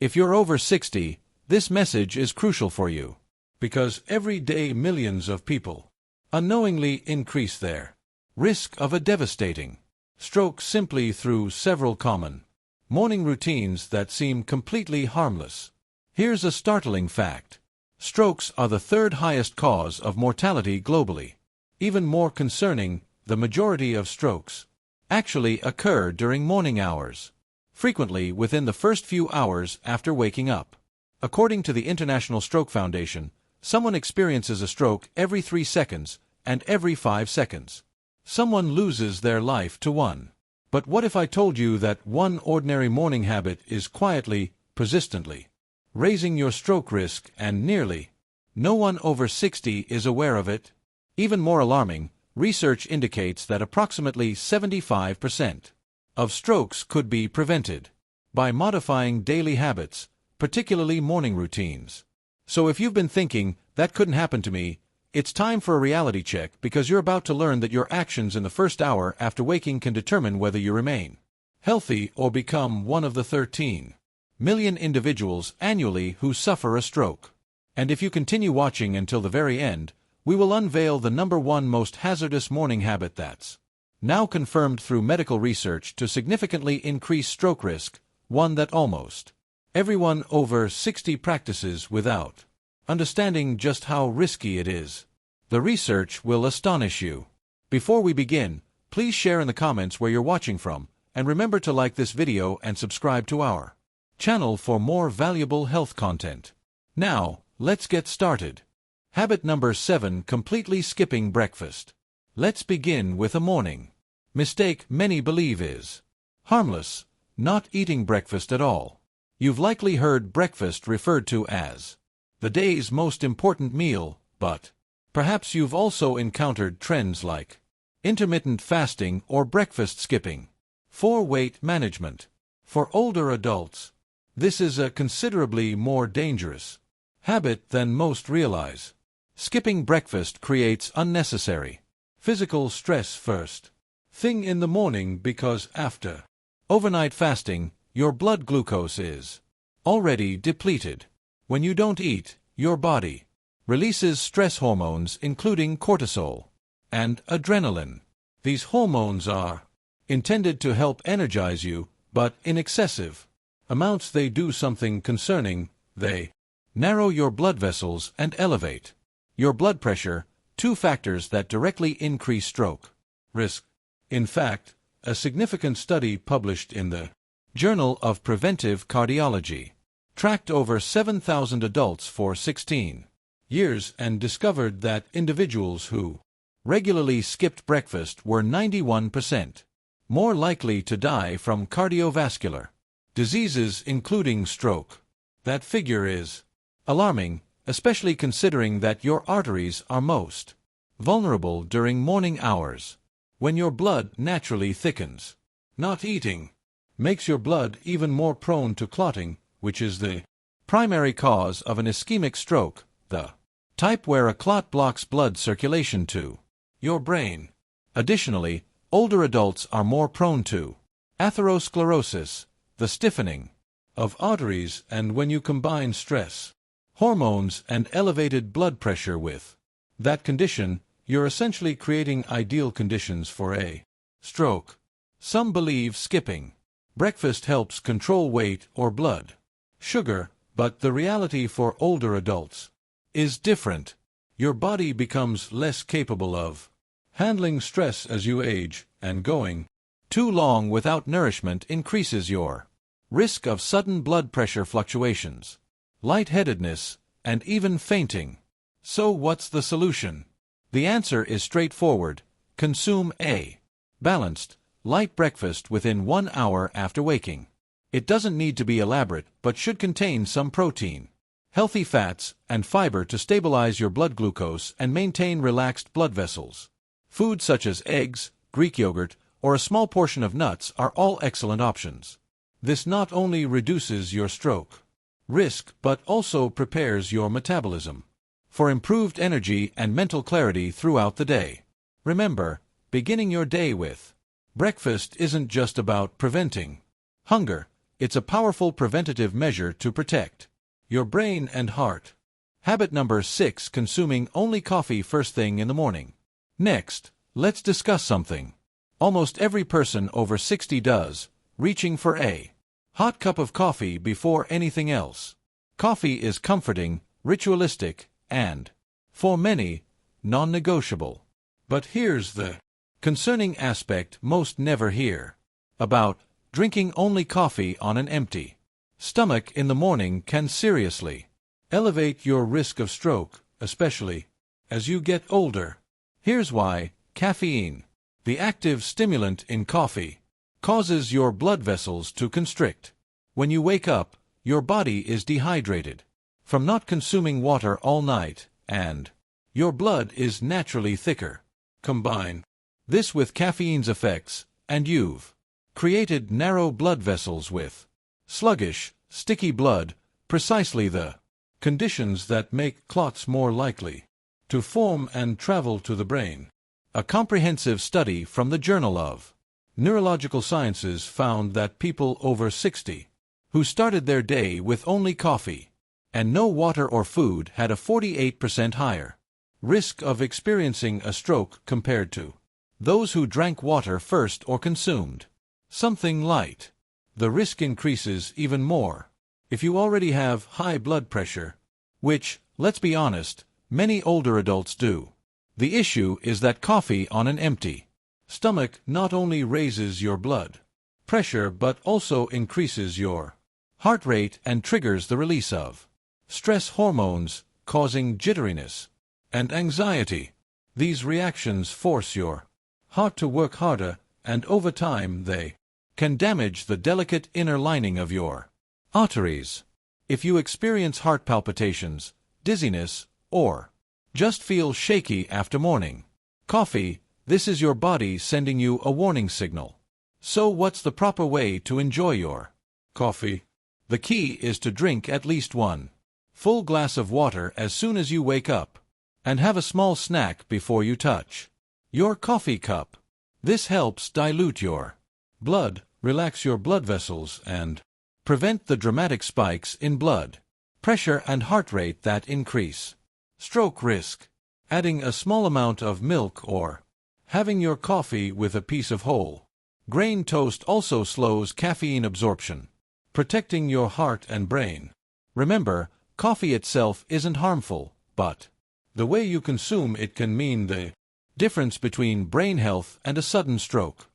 If you're over 60, this message is crucial for you, because every day millions of people unknowingly increase their risk of a devastating stroke simply through several common morning routines that seem completely harmless. Here's a startling fact. Strokes are the third highest cause of mortality globally. Even more concerning, the majority of strokes actually occur during morning hours, frequently within the first few hours after waking up. According to the International Stroke Foundation, someone experiences a stroke every 3 seconds, and every 5 seconds someone loses their life to one. But what if I told you that one ordinary morning habit is quietly, persistently raising your stroke risk, and nearly no one over 60 is aware of it? Even more alarming, research indicates that approximately 75% of strokes could be prevented by modifying daily habits, particularly morning routines. So if you've been thinking, that couldn't happen to me, it's time for a reality check, because you're about to learn that your actions in the first hour after waking can determine whether you remain healthy or become one of the 13 million individuals annually who suffer a stroke. And if you continue watching until the very end, we will unveil the #1 most hazardous morning habit that's now confirmed through medical research to significantly increase stroke risk, one that almost everyone over 60 practices without understanding just how risky it is. The research will astonish you. Before we begin, please share in the comments where you're watching from, and remember to like this video and subscribe to our channel for more valuable health content. Now, let's get started. Habit number 7: completely skipping breakfast. Let's begin with a morning mistake many believe is harmless: not eating breakfast at all. You've likely heard breakfast referred to as the day's most important meal, but perhaps you've also encountered trends like intermittent fasting or breakfast skipping for weight management. For older adults, this is a considerably more dangerous habit than most realize. Skipping breakfast creates unnecessary physical stress first thing in the morning, because after overnight fasting, your blood glucose is already depleted. When you don't eat, your body releases stress hormones including cortisol and adrenaline. These hormones are intended to help energize you, but in excessive amounts they do something concerning: they narrow your blood vessels and elevate your blood pressure, two factors that directly increase stroke risk. In fact, a significant study published in the Journal of Preventive Cardiology tracked over 7,000 adults for 16 years and discovered that individuals who regularly skipped breakfast were 91% more likely to die from cardiovascular diseases, including stroke. That figure is alarming, especially considering that your arteries are most vulnerable during morning hours, when your blood naturally thickens. Not eating makes your blood even more prone to clotting, which is the primary cause of an ischemic stroke, the type where a clot blocks blood circulation to your brain. Additionally, older adults are more prone to atherosclerosis, the stiffening of arteries, and when you combine stress hormones and elevated blood pressure with that condition, you're essentially creating ideal conditions for a stroke. Some believe skipping breakfast helps control weight or blood sugar, but the reality for older adults is different. Your body becomes less capable of handling stress as you age, and going too long without nourishment increases your risk of sudden blood pressure fluctuations, lightheadedness, and even fainting. So what's the solution? The answer is straightforward: consume a balanced, light breakfast within 1 hour after waking. It doesn't need to be elaborate, but should contain some protein, healthy fats, and fiber to stabilize your blood glucose and maintain relaxed blood vessels. Foods such as eggs, Greek yogurt, or a small portion of nuts are all excellent options. This not only reduces your stroke risk, but also prepares your metabolism for improved energy and mental clarity throughout the day. Remember, beginning your day with breakfast isn't just about preventing hunger. It's a powerful preventative measure to protect your brain and heart. Habit number 6: consuming only coffee first thing in the morning. Next, let's discuss something almost every person over 60 does: reaching for a hot cup of coffee before anything else. Coffee is comforting, ritualistic, and, for many, non-negotiable. But here's the concerning aspect most never hear about: drinking only coffee on an empty stomach in the morning can seriously elevate your risk of stroke, especially as you get older. Here's why: caffeine, the active stimulant in coffee, causes your blood vessels to constrict. When you wake up, your body is dehydrated from not consuming water all night, and your blood is naturally thicker. Combine this with caffeine's effects, and you've created narrow blood vessels with sluggish, sticky blood, precisely the conditions that make clots more likely to form and travel to the brain. A comprehensive study from the Journal of Neurological Sciences found that people over 60 who started their day with only coffee and no water or food had a 48% higher risk of experiencing a stroke compared to those who drank water first or consumed something light. The risk increases even more if you already have high blood pressure, which, let's be honest, many older adults do. The issue is that coffee on an empty stomach not only raises your blood pressure but also increases your heart rate and triggers the release of stress hormones, causing jitteriness and anxiety. These reactions force your heart to work harder, and over time they can damage the delicate inner lining of your arteries. If you experience heart palpitations, dizziness, or just feel shaky after morning coffee, this is your body sending you a warning signal. So what's the proper way to enjoy your coffee? The key is to drink at least one full glass of water as soon as you wake up, and have a small snack before you touch your coffee cup. This helps dilute your blood, relax your blood vessels, and prevent the dramatic spikes in blood pressure and heart rate that increase stroke risk. Adding a small amount of milk or having your coffee with a piece of whole grain toast also slows caffeine absorption, protecting your heart and brain. Remember, coffee itself isn't harmful, but the way you consume it can mean the difference between brain health and a sudden stroke.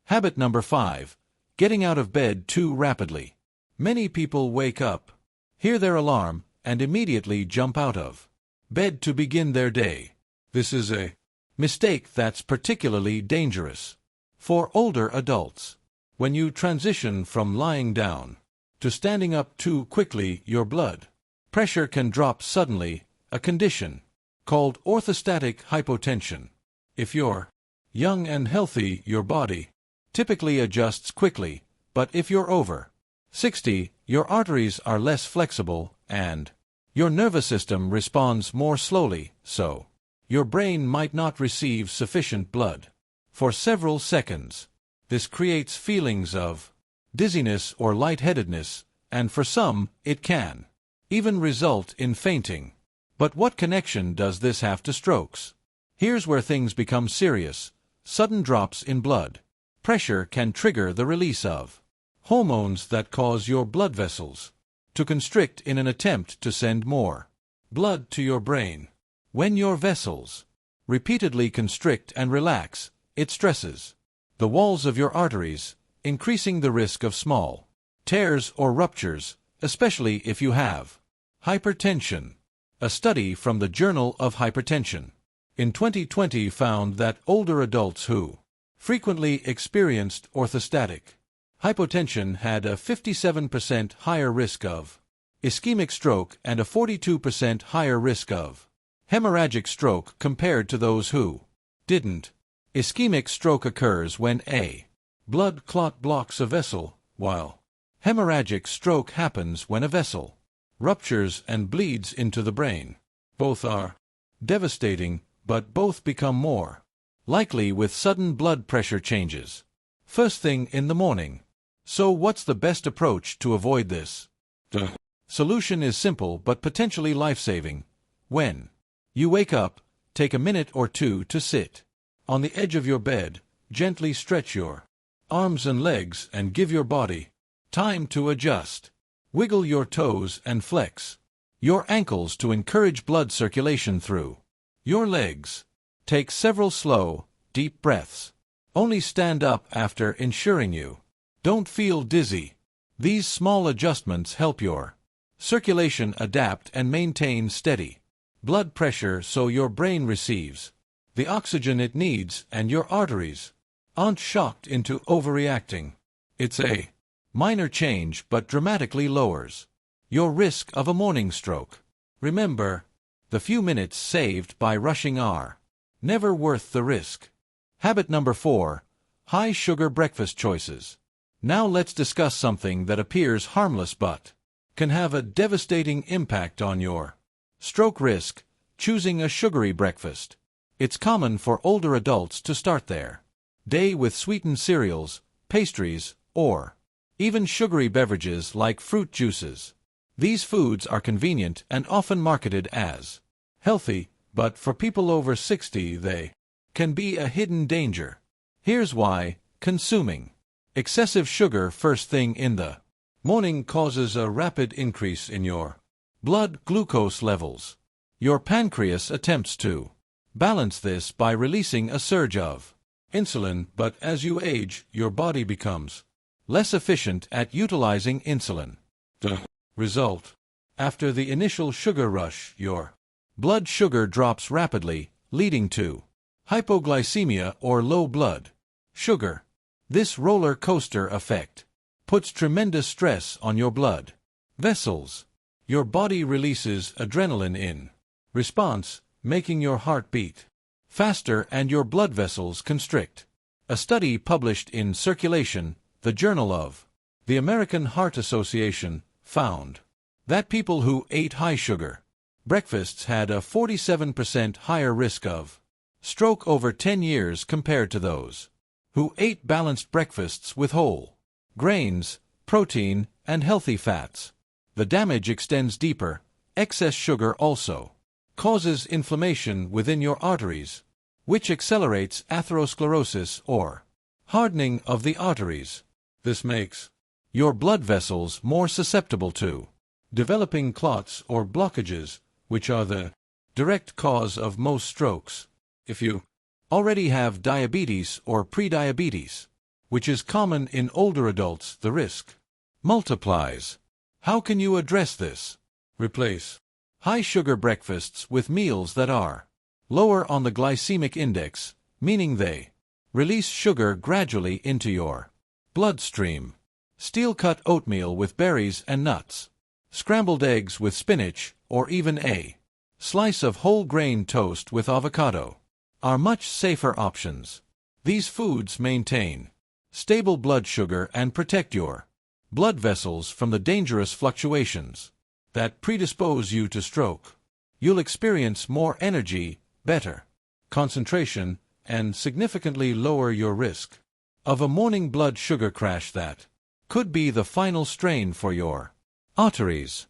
Habit number 5: getting out of bed too rapidly. Many people wake up, hear their alarm, and immediately jump out of bed to begin their day. This is a mistake that's particularly dangerous for older adults. When you transition from lying down to standing up too quickly, your blood pressure can drop suddenly, a condition called orthostatic hypotension. If you're young and healthy, your body typically adjusts quickly, but if you're over 60, your arteries are less flexible, and your nervous system responds more slowly, so your brain might not receive sufficient blood for several seconds. This creates feelings of dizziness or lightheadedness, and for some, it can even result in fainting. But what connection does this have to strokes? Here's where things become serious. Sudden drops in blood pressure can trigger the release of hormones that cause your blood vessels to constrict in an attempt to send more blood to your brain. When your vessels repeatedly constrict and relax, it stresses the walls of your arteries, increasing the risk of small tears or ruptures, especially if you have hypertension. A study from the Journal of Hypertension in 2020 found that older adults who frequently experienced orthostatic hypotension had a 57% higher risk of ischemic stroke and a 42% higher risk of hemorrhagic stroke compared to those who didn't. Ischemic stroke occurs when a blood clot blocks a vessel, while hemorrhagic stroke happens when a vessel ruptures and bleeds into the brain. Both are devastating, but both become more likely with sudden blood pressure changes first thing in the morning. So what's the best approach to avoid this? The solution is simple but potentially life-saving. When you wake up, take a minute or two to sit on the edge of your bed, gently stretch your arms and legs and give your body time to adjust. Wiggle your toes and flex your ankles to encourage blood circulation through your legs. Take several slow, deep breaths. Only stand up after ensuring you don't feel dizzy. These small adjustments help your circulation adapt and maintain steady blood pressure so your brain receives the oxygen it needs and your arteries aren't shocked into overreacting. It's a minor change but dramatically lowers your risk of a morning stroke. Remember, the few minutes saved by rushing are never worth the risk. Habit number 4. High sugar breakfast choices. Now let's discuss something that appears harmless but can have a devastating impact on your stroke risk: choosing a sugary breakfast. It's common for older adults to start their day with sweetened cereals, pastries, or even sugary beverages like fruit juices. These foods are convenient and often marketed as healthy, but for people over 60 they can be a hidden danger. Here's why: consuming excessive sugar first thing in the morning causes a rapid increase in your blood glucose levels. Your pancreas attempts to balance this by releasing a surge of insulin, but as you age, your body becomes less efficient at utilizing insulin. The result: after the initial sugar rush, your blood sugar drops rapidly, leading to hypoglycemia or low blood sugar. This roller coaster effect puts tremendous stress on your blood vessels. Your body releases adrenaline in response, making your heart beat faster and your blood vessels constrict. A study published in Circulation, the Journal of the American Heart Association, found that people who ate high-sugar breakfasts had a 47% higher risk of stroke over 10 years compared to those who ate balanced breakfasts with whole grains, protein, and healthy fats. The damage extends deeper. Excess sugar also causes inflammation within your arteries, which accelerates atherosclerosis or hardening of the arteries. This makes your blood vessels more susceptible to developing clots or blockages, which are the direct cause of most strokes. If you already have diabetes or prediabetes, which is common in older adults, the risk multiplies. How can you address this? Replace high-sugar breakfasts with meals that are lower on the glycemic index, meaning they release sugar gradually into your bloodstream. Steel-cut oatmeal with berries and nuts, scrambled eggs with spinach, or even a slice of whole-grain toast with avocado are much safer options. These foods maintain stable blood sugar and protect your blood vessels from the dangerous fluctuations that predispose you to stroke. You'll experience more energy, better concentration, and significantly lower your risk of a morning blood sugar crash that could be the final strain for your arteries.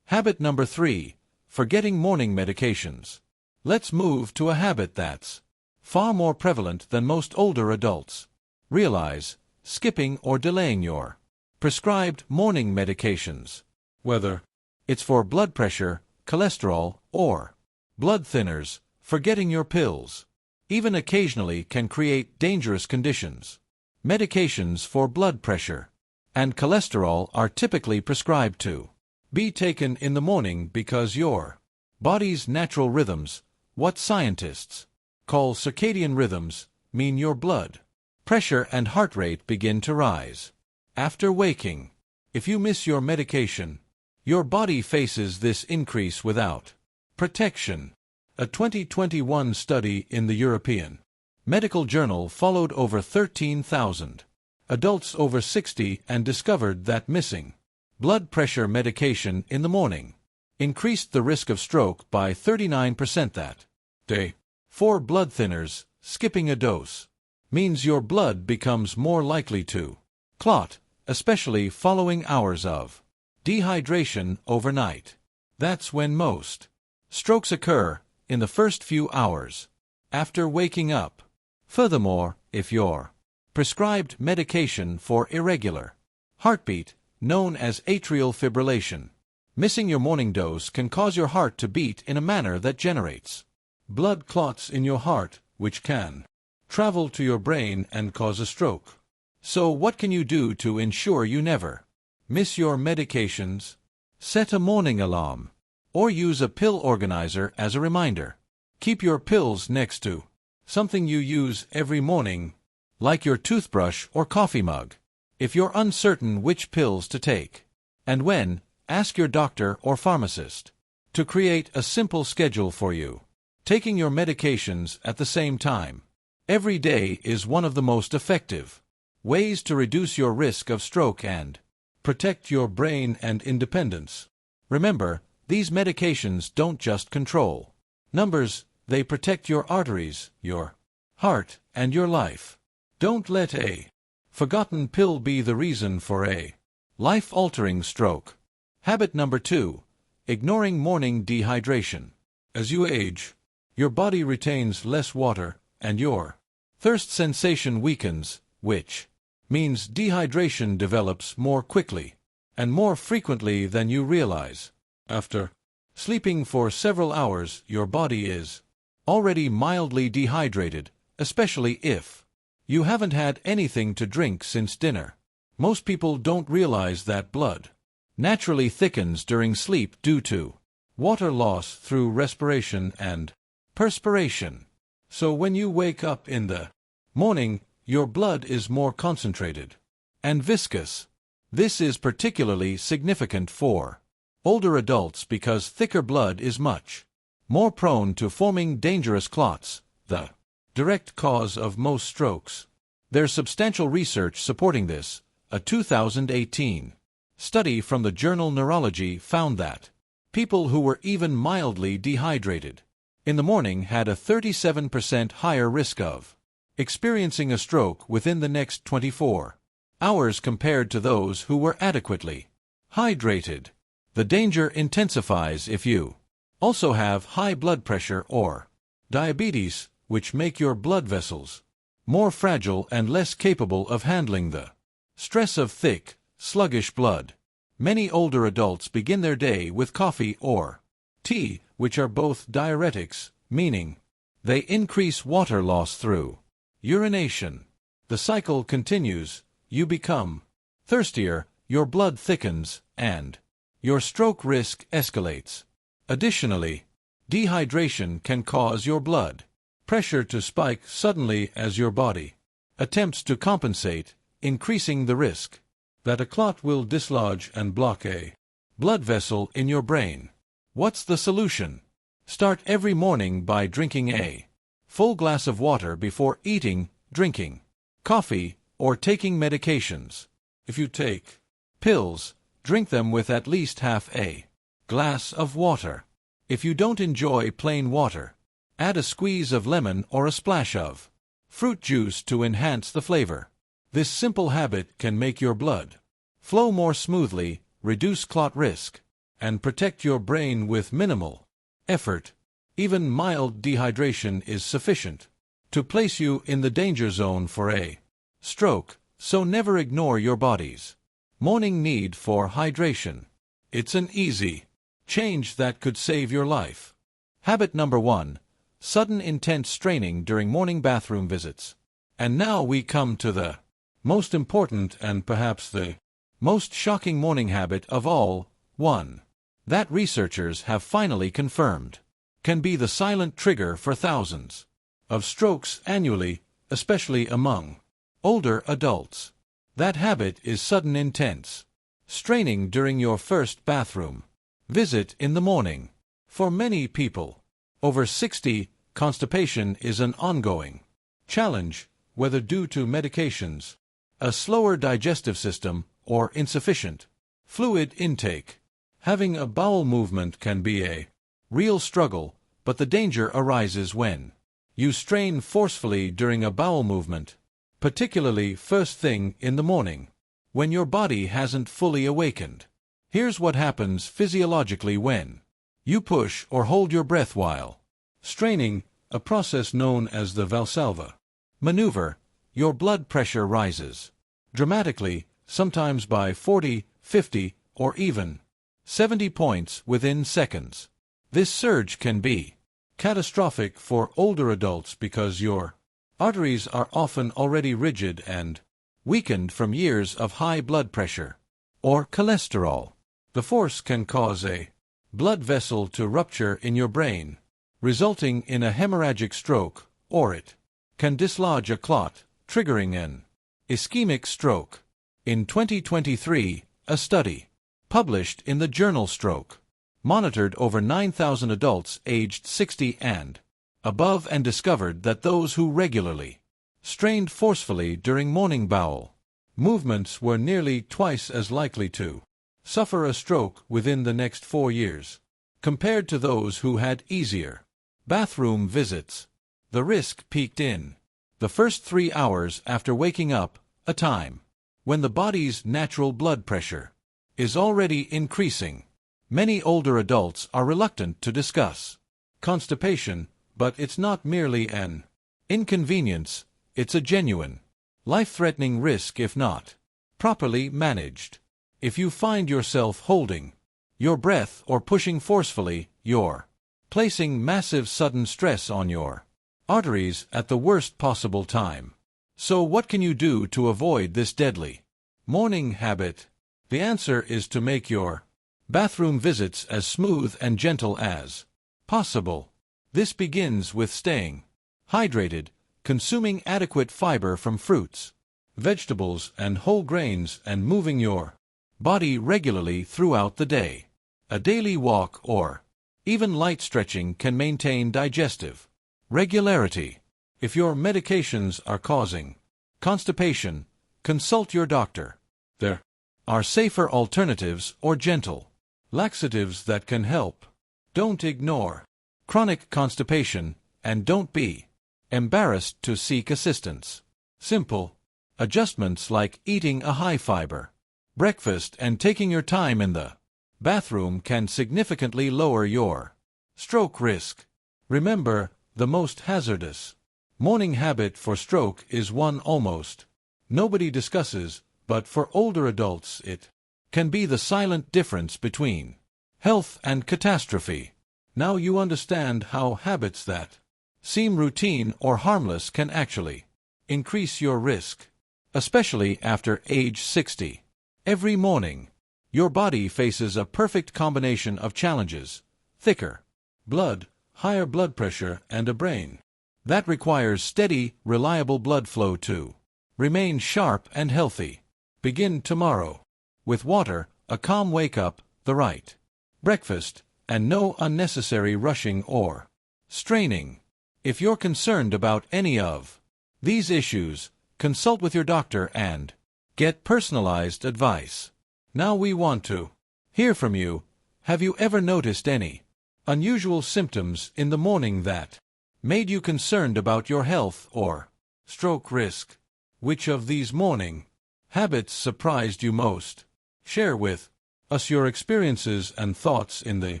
Habit number 3. Forgetting morning medications. Let's move to a habit that's far more prevalent than most older adults. Realize skipping or delaying your prescribed morning medications, whether it's for blood pressure, cholesterol, or blood thinners. Forgetting your pills, even occasionally, can create dangerous conditions. Medications for blood pressure and cholesterol are typically prescribed to be taken in the morning because your body's natural rhythms, what scientists call circadian rhythms, mean your blood pressure and heart rate begin to rise after waking. If you miss your medication, your body faces this increase without protection. A 2021 study in the European Medical Journal followed over 13,000 adults over 60 and discovered that missing blood pressure medication in the morning increased the risk of stroke by 39% that day. For blood thinners, skipping a dose means your blood becomes more likely to clot especially following hours of dehydration overnight. That's when most strokes occur, in the first few hours after waking up. Furthermore, if you're prescribed medication for irregular heartbeat, known as atrial fibrillation, missing your morning dose can cause your heart to beat in a manner that generates blood clots in your heart, which can travel to your brain and cause a stroke. So what can you do to ensure you never miss your medications? Set a morning alarm, or use a pill organizer as a reminder. Keep your pills next to something you use every morning, like your toothbrush or coffee mug. If you're uncertain which pills to take and when, ask your doctor or pharmacist to create a simple schedule for you. Taking your medications at the same time every day is one of the most effective ways to reduce your risk of stroke and protect your brain and independence. Remember, these medications don't just control numbers, they protect your arteries, your heart, and your life. Don't let a forgotten pill be the reason for a life-altering stroke. Habit number 2. Ignoring morning dehydration. As you age, your body retains less water, and your thirst sensation weakens, which means dehydration develops more quickly and more frequently than you realize. After sleeping for several hours, your body is already mildly dehydrated, especially if you haven't had anything to drink since dinner. Most people don't realize that blood naturally thickens during sleep due to water loss through respiration and perspiration. So when you wake up in the morning, your blood is more concentrated and viscous. This is particularly significant for older adults because thicker blood is much more prone to forming dangerous clots, the direct cause of most strokes. There's substantial research supporting this. A 2018 study from the journal Neurology found that people who were even mildly dehydrated in the morning had a 37% higher risk of experiencing a stroke within the next 24 hours compared to those who were adequately hydrated. The danger intensifies if you also have high blood pressure or diabetes, which make your blood vessels more fragile and less capable of handling the stress of thick, sluggish blood. Many older adults begin their day with coffee or tea, which are both diuretics, meaning they increase water loss through urination. The cycle continues, you become thirstier, your blood thickens, and your stroke risk escalates. Additionally, dehydration can cause your blood pressure to spike suddenly as your body attempts to compensate, increasing the risk that a clot will dislodge and block a blood vessel in your brain. What's the solution? Start every morning by drinking a full glass of water before eating, drinking coffee, or taking medications. If you take pills, drink them with at least half a glass of water. If you don't enjoy plain water, add a squeeze of lemon or a splash of fruit juice to enhance the flavor. This simple habit can make your blood flow more smoothly, reduce clot risk, and protect your brain with minimal effort. Even mild dehydration is sufficient to place you in the danger zone for a stroke, so never ignore your body's morning need for hydration. It's an easy change that could save your life. Habit number 1. Sudden intense straining during morning bathroom visits. And now we come to the most important and perhaps the most shocking morning habit of all, one that researchers have finally confirmed can be the silent trigger for thousands of strokes annually, especially among older adults. That habit is sudden intense straining during your first bathroom visit in the morning. For many people over 60, constipation is an ongoing challenge, whether due to medications, a slower digestive system, or insufficient fluid intake. Having a bowel movement can be a real struggle, but the danger arises when you strain forcefully during a bowel movement, particularly first thing in the morning. when your body hasn't fully awakened. Here's what happens physiologically when you push or hold your breath while straining, a process known as the Valsalva maneuver. Your blood pressure rises dramatically, sometimes by 40, 50, or even 70 points within seconds. This surge can be catastrophic for older adults because your arteries are often already rigid and weakened from years of high blood pressure or cholesterol. The force can cause a blood vessel to rupture in your brain, resulting in a hemorrhagic stroke, or it can dislodge a clot, triggering an ischemic stroke. In 2023, a study published in the journal Stroke monitored over 9,000 adults aged 60 and above and discovered that those who regularly strained forcefully during morning bowel movements were nearly twice as likely to suffer a stroke within the next 4 years, compared to those who had easier bathroom visits. The risk peaked in the first 3 hours after waking up, a time when the body's natural blood pressure is already increasing. Many older adults are reluctant to discuss constipation, but it's not merely an inconvenience, it's a genuine, life-threatening risk if not properly managed. If you find yourself holding your breath or pushing forcefully, you're placing massive sudden stress on your arteries at the worst possible time. So what can you do to avoid this deadly morning habit? The answer is to make your bathroom visits as smooth and gentle as possible. This begins with staying hydrated, consuming adequate fiber from fruits, vegetables, and whole grains, and moving your body regularly throughout the day. A daily walk or even light stretching can maintain digestive regularity. If your medications are causing constipation, consult your doctor. There are safer alternatives or gentle laxatives that can help. Don't ignore chronic constipation, and don't be embarrassed to seek assistance. Simple adjustments like eating a high-fiber breakfast and taking your time in the bathroom can significantly lower your stroke risk. Remember, the most hazardous morning habit for stroke is one almost nobody discusses, but for older adults it can be the silent difference between health and catastrophe. Now you understand how habits that seem routine or harmless can actually increase your risk, especially after age 60. Every morning, your body faces a perfect combination of challenges: thicker blood, higher blood pressure, and a brain that requires steady, reliable blood flow to remain sharp and healthy. Begin tomorrow with water, a calm wake-up, the right breakfast, and no unnecessary rushing or straining. If you're concerned about any of these issues, consult with your doctor and get personalized advice. Now we want to hear from you. Have you ever noticed any unusual symptoms in the morning that made you concerned about your health or stroke risk? Which of these morning habits surprised you most? Share with us your experiences and thoughts in the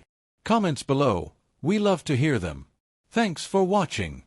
comments below. We love to hear them. Thanks for watching.